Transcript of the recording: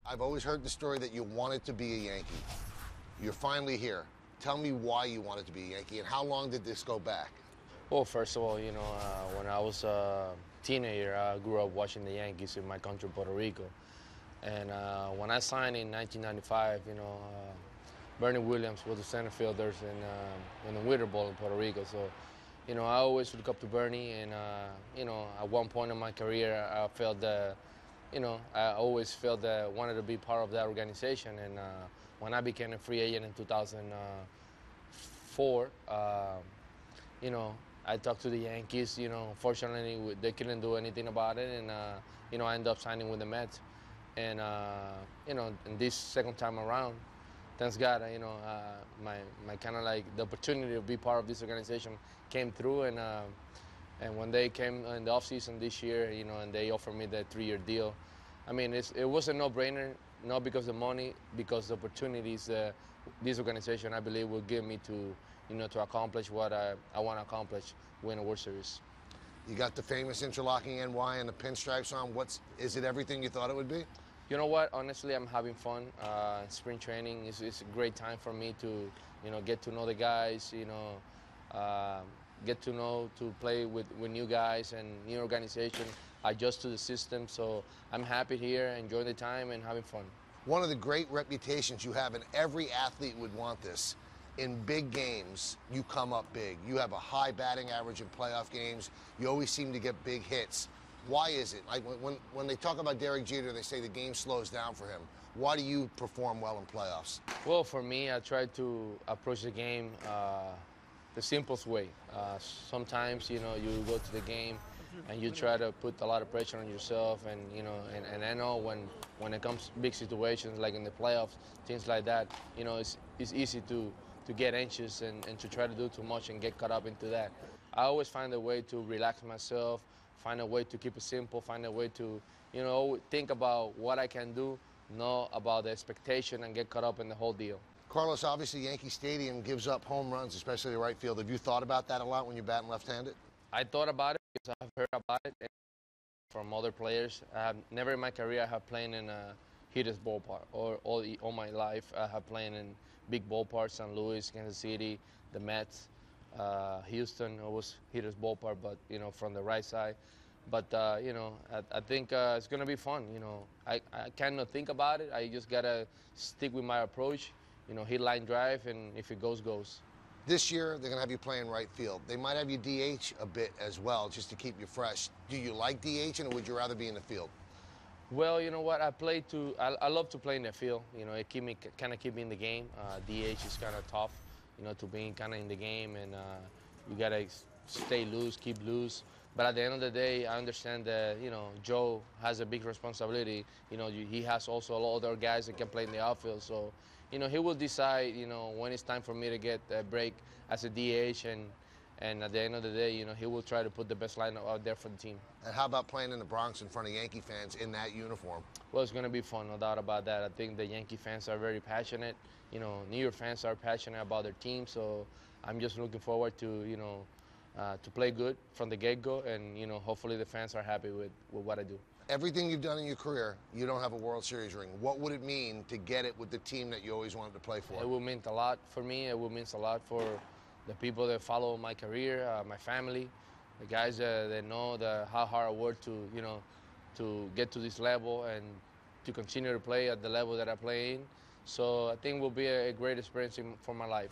I've always heard the story that you wanted to be a Yankee. You're finally here. Tell me why you wanted to be a Yankee and how long did this go back? Well, first of all, when I was a teenager, I grew up watching the Yankees in my country, Puerto Rico. And when I signed in 1995, Bernie Williams was the center fielder in the Winter Bowl in Puerto Rico. So, I always look up to Bernie. And, at one point in my career, I felt that, I always felt that I wanted to be part of that organization. And when I became a free agent in 2004, I talked to the Yankees. Fortunately, they couldn't do anything about it, and I ended up signing with the Mets. And in this second time around, thanks God, my kind of like the opportunity to be part of this organization came through, and when they came in the offseason this year, and they offered me the 3-year deal. I mean, it was a no-brainer, not because of the money, because the opportunities this organization, I believe, will give me to accomplish what I want to accomplish, win a World Series. You got the famous interlocking NY and the pinstripes on. Is it everything you thought it would be? You know what? Honestly, I'm having fun. Spring training is a great time for me to, get to know the guys, get to play with new guys and new organization, adjust to the system. So I'm happy here, enjoying the time and having fun. One of the great reputations you have, and every athlete would want this, in big games, you come up big. You have a high batting average in playoff games. You always seem to get big hits. Why is it? Like when they talk about Derek Jeter, they say the game slows down for him. Why do you perform well in playoffs? Well, for me, I try to approach the game the simplest way. Sometimes, you go to the game and you try to put a lot of pressure on yourself, and and I know when it comes to big situations like in the playoffs, things like that, it's easy to get anxious and to try to do too much and get caught up into that. I always find a way to relax myself, find a way to keep it simple, find a way to, think about what I can do, not about the expectation and get caught up in the whole deal. Carlos, obviously Yankee Stadium gives up home runs, especially the right field. Have you thought about that a lot when you're batting left-handed? I thought about it because I've heard about it from other players. I have never in my career I have played in a hitter's ballpark, or all my life I have played in big ballparks, St. Louis, Kansas City, the Mets, Houston. It was hitter's ballpark, but from the right side. But I think it's gonna be fun. I cannot think about it. I just gotta stick with my approach. Hit line drive, and if it goes, goes. This year, they're going to have you playing right field. They might have you DH a bit as well, just to keep you fresh. Do you like DH, or would you rather be in the field? Well, you know what? I love to play in the field. It kind of keep me in the game. DH is kind of tough, to be kind of in the game, and you gotta stay loose, keep loose. But at the end of the day, I understand that Joe has a big responsibility. He has also a lot of other guys that can play in the outfield. So, he will decide when it's time for me to get a break as a DH, and at the end of the day, he will try to put the best lineup out there for the team. And how about playing in the Bronx in front of Yankee fans in that uniform? Well, it's going to be fun, no doubt about that. I think the Yankee fans are very passionate. New York fans are passionate about their team. So I'm just looking forward to play good from the get-go, and hopefully the fans are happy with what I do. Everything you've done in your career, you don't have a World Series ring. What would it mean to get it with the team that you always wanted to play for? It will mean a lot for me. It will mean a lot for the people that follow my career, my family, the guys that know how hard I work to get to this level and to continue to play at the level that I play in. So I think it will be a great experience for my life.